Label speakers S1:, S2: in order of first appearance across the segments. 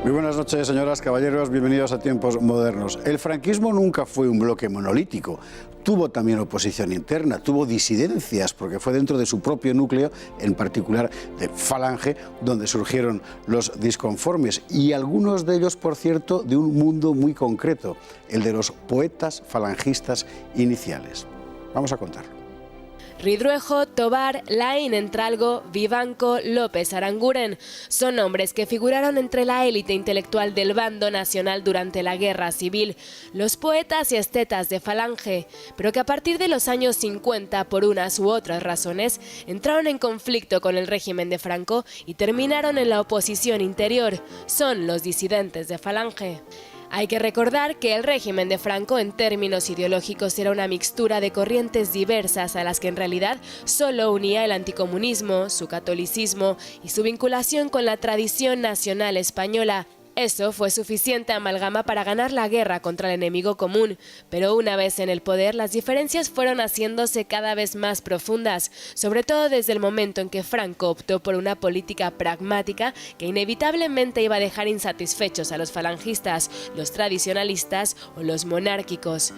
S1: Muy buenas noches, señoras, caballeros, bienvenidos a Tiempos Modernos. El franquismo nunca fue un bloque monolítico. Tuvo también oposición interna, tuvo disidencias, porque fue dentro de su propio núcleo, en particular de Falange, donde surgieron los disconformes. Y algunos de ellos, por cierto, de un mundo muy concreto, el de los poetas falangistas iniciales. Vamos a contarlo.
S2: Ridruejo, Tobar, Laín Entralgo, Vivanco, López Aranguren son nombres que figuraron entre la élite intelectual del bando nacional durante la Guerra Civil, los poetas y estetas de Falange, pero que a partir de los años 50, por unas u otras razones, entraron en conflicto con el régimen de Franco y terminaron en la oposición interior. Son los disidentes de Falange. Hay que recordar que el régimen de Franco en términos ideológicos era una mixtura de corrientes diversas a las que en realidad solo unía el anticomunismo, su catolicismo y su vinculación con la tradición nacional española. Eso fue suficiente amalgama para ganar la guerra contra el enemigo común, pero una vez en el poder las diferencias fueron haciéndose cada vez más profundas, sobre todo desde el momento en que Franco optó por una política pragmática que inevitablemente iba a dejar insatisfechos a los falangistas, los tradicionalistas o los monárquicos.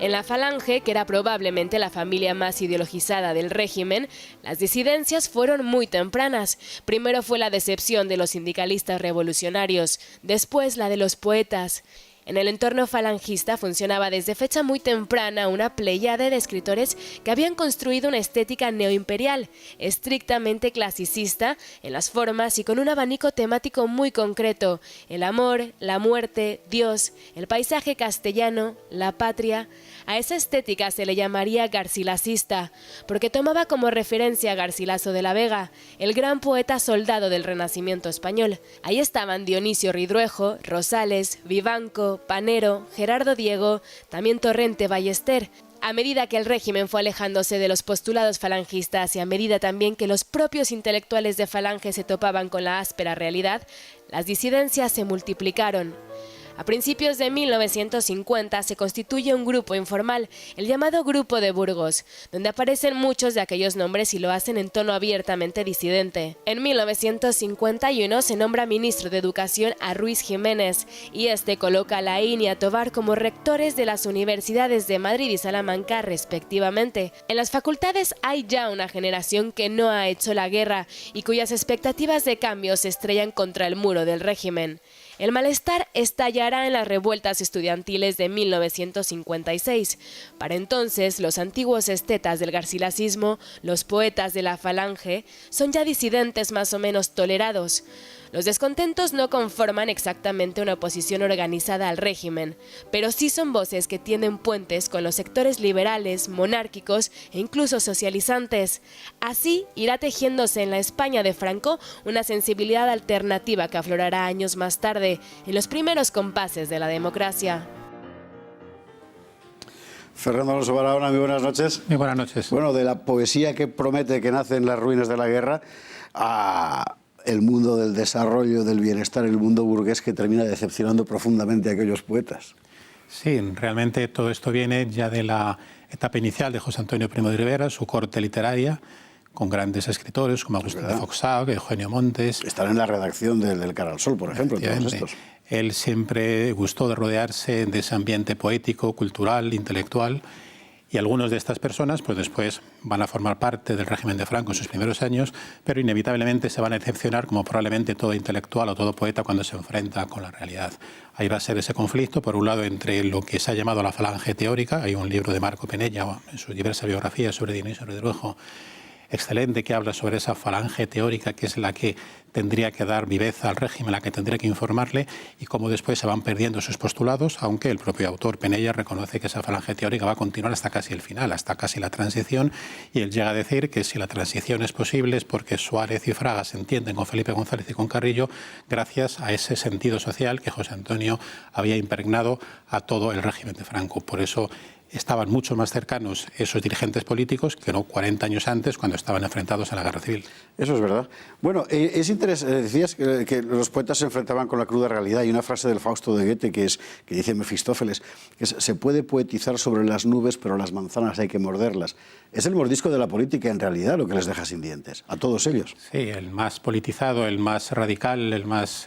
S2: En la Falange, que era probablemente la familia más ideologizada del régimen, las disidencias fueron muy tempranas. Primero fue la decepción de los sindicalistas revolucionarios, después la de los poetas. En el entorno falangista funcionaba desde fecha muy temprana una pléyade de escritores que habían construido una estética neoimperial, estrictamente clasicista en las formas y con un abanico temático muy concreto: el amor, la muerte, Dios, el paisaje castellano, la patria. A esa estética se le llamaría garcilasista, porque tomaba como referencia a Garcilaso de la Vega, el gran poeta soldado del Renacimiento español. Ahí estaban Dionisio Ridruejo, Rosales, Vivanco, Panero, Gerardo Diego, también Torrente Ballester. A medida que el régimen fue alejándose de los postulados falangistas y a medida también que los propios intelectuales de Falange se topaban con la áspera realidad, las disidencias se multiplicaron. A principios de 1950 se constituye un grupo informal, el llamado Grupo de Burgos, donde aparecen muchos de aquellos nombres y lo hacen en tono abiertamente disidente. En 1951 se nombra ministro de Educación a Ruiz Jiménez y este coloca a Laín y a Tobar como rectores de las universidades de Madrid y Salamanca respectivamente. En las facultades hay ya una generación que no ha hecho la guerra y cuyas expectativas de cambio se estrellan contra el muro del régimen. El malestar estallará en las revueltas estudiantiles de 1956. Para entonces, los antiguos estetas del garcilasismo, los poetas de la Falange, son ya disidentes más o menos tolerados. Los descontentos no conforman exactamente una oposición organizada al régimen, pero sí son voces que tienden puentes con los sectores liberales, monárquicos e incluso socializantes. Así irá tejiéndose en la España de Franco una sensibilidad alternativa que aflorará años más tarde, en los primeros compases de la democracia.
S1: Fernando Alonso Barahona, muy buenas noches.
S3: Muy buenas noches.
S1: Bueno, de la poesía que promete que nace en las ruinas de la guerra a el mundo del desarrollo, del bienestar, el mundo burgués que termina decepcionando profundamente a aquellos poetas.
S3: Sí, realmente todo esto viene ya de la etapa inicial de José Antonio Primo de Rivera, su corte literaria, con grandes escritores como Agustín de Foxhaut, Eugenio Montes.
S1: Están en la redacción del Cara al Sol, por ejemplo, todos estos.
S3: Él siempre gustó de rodearse de ese ambiente poético, cultural, intelectual. Y algunas de estas personas pues después van a formar parte del régimen de Franco en sus primeros años, pero inevitablemente se van a decepcionar como probablemente todo intelectual o todo poeta cuando se enfrenta con la realidad. Ahí va a ser ese conflicto, por un lado, entre lo que se ha llamado la falange teórica. Hay un libro de Marco Penella en sus diversas biografías sobre Dionisio Ridruejo, excelente, que habla sobre esa falange teórica que es la que tendría que dar viveza al régimen, la que tendría que informarle, y cómo después se van perdiendo sus postulados, aunque el propio autor Penella reconoce que esa falange teórica va a continuar hasta casi el final, hasta casi la transición, y él llega a decir que si la transición es posible es porque Suárez y Fraga se entienden con Felipe González y con Carrillo gracias a ese sentido social que José Antonio había impregnado a todo el régimen de Franco. Por eso estaban mucho más cercanos esos dirigentes políticos que no 40 años antes, cuando estaban enfrentados a la guerra civil.
S1: Eso es verdad. Bueno, es interesante, decías que los poetas se enfrentaban con la cruda realidad. Hay una frase del Fausto de Goethe que dice Mefistófeles, que se puede poetizar sobre las nubes, pero las manzanas hay que morderlas. Es el mordisco de la política en realidad lo que les deja sin dientes, a todos ellos.
S3: Sí, el más politizado, el más radical, el más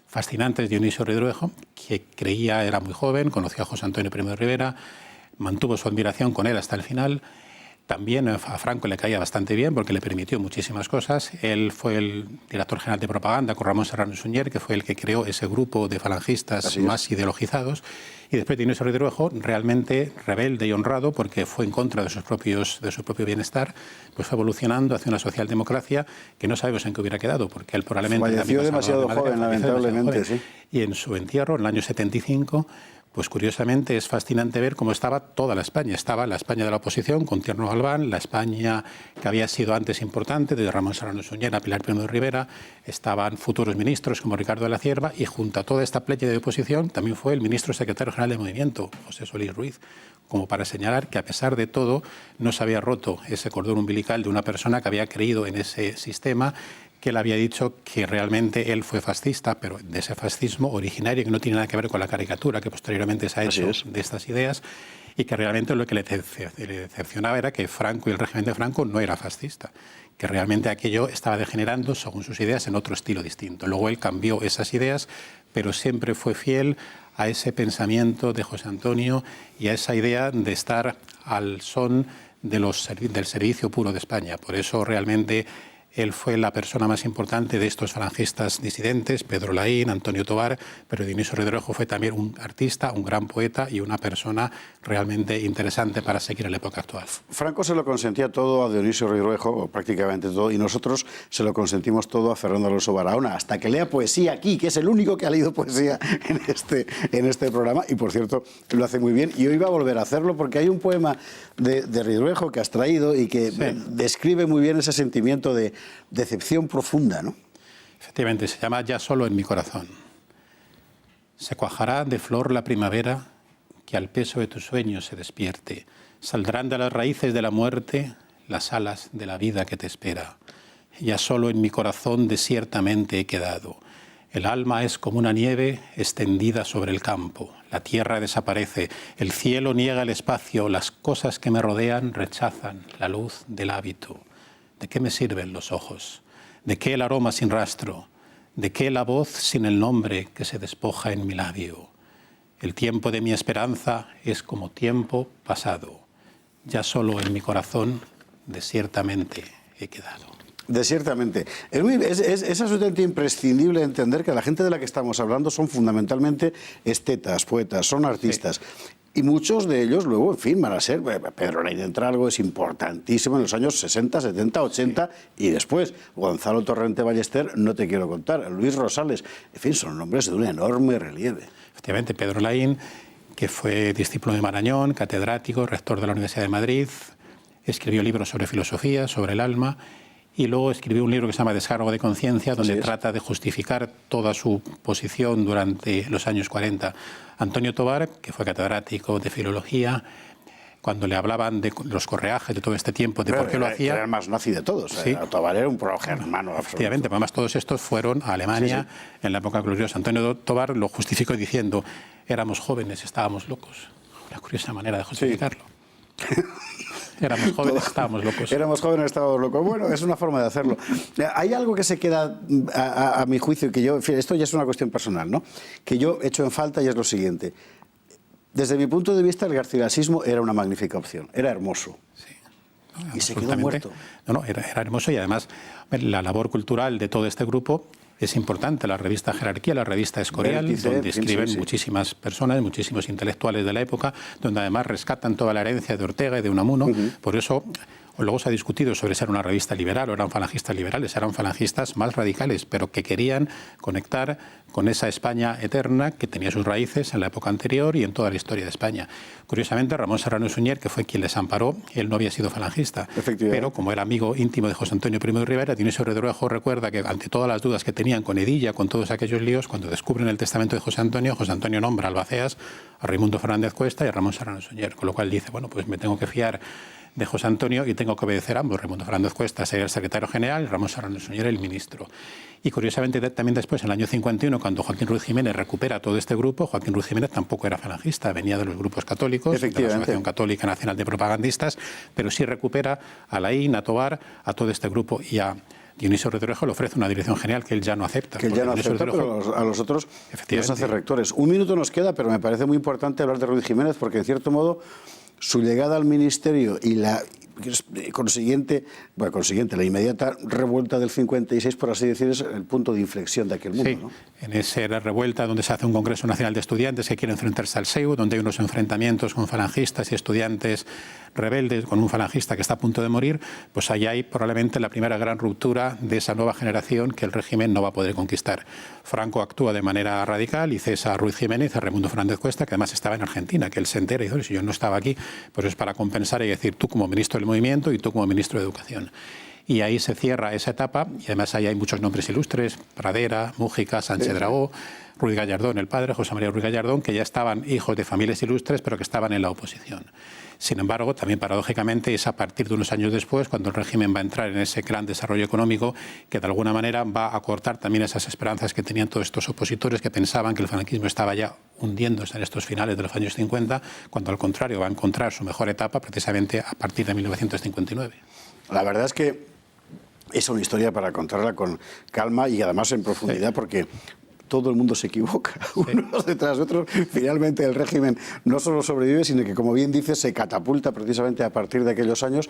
S3: fascinantes de Dionisio Ridruejo, que creía, era muy joven, conocía a José Antonio Primo de Rivera, mantuvo su admiración con él hasta el final. También a Franco le caía bastante bien porque le permitió muchísimas cosas. Él fue el director general de propaganda con Ramón Serrano Suñer, que fue el que creó ese grupo de falangistas más ideologizados. Y después Dionisio Ridruejo, realmente rebelde y honrado, porque fue en contra de su propio bienestar, pues fue evolucionando hacia una socialdemocracia que no sabemos en qué hubiera quedado, porque él probablemente...
S1: Falleció demasiado joven, lamentablemente, sí.
S3: Y en su entierro, en el año 75... pues curiosamente es fascinante ver cómo estaba toda la España. Estaba la España de la oposición, con Tierno Galván, la España que había sido antes importante, de Ramón Serrano Suñer a Pilar Primo de Rivera, estaban futuros ministros como Ricardo de la Cierva, y junto a toda esta playa de oposición también fue el ministro secretario general del Movimiento, José Solís Ruiz, como para señalar que a pesar de todo no se había roto ese cordón umbilical de una persona que había creído en ese sistema, que él había dicho que realmente él fue fascista, pero de ese fascismo originario que no tiene nada que ver con la caricatura que posteriormente se ha hecho de estas ideas, y que realmente lo que le decepcionaba era que Franco y el régimen de Franco no era fascista, que realmente aquello estaba degenerando, según sus ideas, en otro estilo distinto. Luego él cambió esas ideas, pero siempre fue fiel a ese pensamiento de José Antonio y a esa idea de estar al son del servicio puro de España. Por eso realmente él fue la persona más importante de estos falangistas disidentes, Pedro Laín, Antonio Tobar, pero Dionisio Ridruejo fue también un artista, un gran poeta y una persona realmente interesante para seguir en la época actual.
S1: Franco se lo consentía todo a Dionisio Ridruejo, o prácticamente todo, y nosotros se lo consentimos todo a Fernando Alonso Barahona, hasta que lea poesía aquí, que es el único que ha leído poesía en este programa, y por cierto lo hace muy bien, y hoy va a volver a hacerlo porque hay un poema de Ridruejo que has traído y que describe muy bien ese sentimiento de decepción profunda, ¿no?
S3: Efectivamente, se llama Ya solo en mi corazón. Se cuajará de flor la primavera que al peso de tus sueños se despierte. Saldrán de las raíces de la muerte las alas de la vida que te espera. Ya solo en mi corazón desiertamente he quedado. El alma es como una nieve extendida sobre el campo. La tierra desaparece, el cielo niega el espacio, las cosas que me rodean rechazan la luz del hábito. ¿De qué me sirven los ojos? ¿De qué el aroma sin rastro? ¿De qué la voz sin el nombre que se despoja en mi labio? El tiempo de mi esperanza es como tiempo pasado. Ya solo en mi corazón desiertamente he quedado.
S1: Desiertamente. Es absolutamente imprescindible entender que la gente de la que estamos hablando son fundamentalmente estetas, poetas, son artistas. Sí. Y muchos de ellos luego, en fin, van a ser... Pedro Laín Entralgo es importantísimo en los años 60, 70, 80 y después. Gonzalo Torrente Ballester, no te quiero contar. Luis Rosales. En fin, son nombres de un enorme relieve.
S3: Efectivamente, Pedro Laín, que fue discípulo de Marañón, catedrático, rector de la Universidad de Madrid, escribió libros sobre filosofía, sobre el alma, y luego escribió un libro que se llama Descargo de conciencia, donde trata de justificar toda su posición durante los años 40. Antonio Tobar, que fue catedrático de filología, cuando le hablaban de los correajes de todo este tiempo, de por qué lo hacía...
S1: Era el más nazi de todos.
S3: Sí.
S1: Tobar era un pro-germano.
S3: Efectivamente, además todos estos fueron a Alemania en la época gloriosa. Antonio Tobar lo justificó diciendo, éramos jóvenes, estábamos locos. Una curiosa manera de justificarlo. Sí. Éramos jóvenes, estábamos locos.
S1: Éramos jóvenes, estábamos locos. Bueno, es una forma de hacerlo. Hay algo que se queda, a mi juicio, que yo... En fin, esto ya es una cuestión personal, ¿no? Que yo echo en falta y es lo siguiente. Desde mi punto de vista, el garcilasismo era una magnífica opción. Era hermoso. Sí. No, y se quedó muerto.
S3: No, era hermoso y además la labor cultural de todo este grupo es importante. La revista Jerarquía, la revista Escorial, donde escriben muchísimas personas, muchísimos intelectuales de la época, donde además rescatan toda la herencia de Ortega y de Unamuno. Por eso luego se ha discutido sobre ser una revista liberal o eran falangistas liberales. Eran falangistas más radicales, pero que querían conectar con esa España eterna que tenía sus raíces en la época anterior y en toda la historia de España. Curiosamente, Ramón Serrano Suñer, que fue quien les amparó, él no había sido falangista, pero como era amigo íntimo de José Antonio Primo de Rivera, Dionisio Ridruejo recuerda que ante todas las dudas que tenían con Edilla, con todos aquellos líos, cuando descubren el testamento de José Antonio nombra a albaceas a Raimundo Fernández Cuesta y a Ramón Serrano Suñer, con lo cual dice, bueno, pues me tengo que fiar de José Antonio y tengo que obedecer a ambos. Raimundo Fernández Cuesta sería el secretario general y Ramón Serrano Suñer el ministro. Y curiosamente también después, en el año 51, cuando Joaquín Ruiz Jiménez recupera todo este grupo, Joaquín Ruiz Jiménez tampoco era falangista, venía de los grupos católicos, de la Asociación Católica Nacional de Propagandistas, pero sí recupera a Laín, a Tobar, a todo este grupo y a Dionisio Ridruejo le ofrece una dirección general que él ya no acepta.
S1: Que él ya no acepta, pero a los otros los hace rectores. Un minuto nos queda, pero me parece muy importante hablar de Ruiz Jiménez, porque en cierto modo su llegada al ministerio y la consiguiente, la inmediata revuelta del 56, por así decir, es el punto de inflexión de aquel mundo.
S3: Sí,
S1: ¿no?
S3: En esa revuelta donde se hace un Congreso Nacional de Estudiantes que quiere enfrentarse al SEU, donde hay unos enfrentamientos con falangistas y estudiantes rebeldes, con un falangista que está a punto de morir, pues ahí hay probablemente la primera gran ruptura de esa nueva generación que el régimen no va a poder conquistar. Franco actúa de manera radical y cesa a Ruiz Jiménez, a Raimundo Fernández Cuesta, que además estaba en Argentina, que él se entera y dice, si yo no estaba aquí, pues es para compensar y decir, tú como ministro del movimiento y tú como ministro de Educación. Y ahí se cierra esa etapa y además ahí hay muchos nombres ilustres, Pradera, Mújica, Sánchez Dragó, Ruiz Gallardón, el padre, José María Ruiz Gallardón, que ya estaban hijos de familias ilustres, pero que estaban en la oposición. Sin embargo, también paradójicamente es a partir de unos años después, cuando el régimen va a entrar en ese gran desarrollo económico, que de alguna manera va a cortar también esas esperanzas que tenían todos estos opositores que pensaban que el franquismo estaba ya hundiéndose en estos finales de los años 50, cuando al contrario va a encontrar su mejor etapa precisamente a partir de 1959.
S1: La verdad es que es una historia para contarla con calma y además en profundidad, porque todo el mundo se equivoca, unos detrás de otros. Finalmente el régimen no solo sobrevive, sino que, como bien dice, se catapulta precisamente a partir de aquellos años,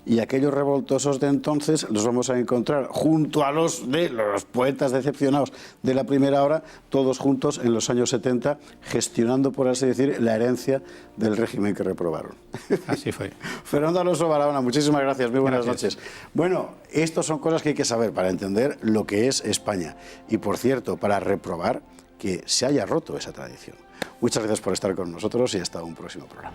S1: y aquellos revoltosos de entonces los vamos a encontrar junto a los poetas decepcionados de la primera hora, todos juntos en los años 70, gestionando, por así decir, la herencia del régimen que reprobaron.
S3: Así fue.
S1: Fernando Alonso Barahona, muchísimas gracias, muy buenas noches. Bueno, estas son cosas que hay que saber para entender lo que es España. Y, por cierto, para reprobar que se haya roto esa tradición. Muchas gracias por estar con nosotros y hasta un próximo programa.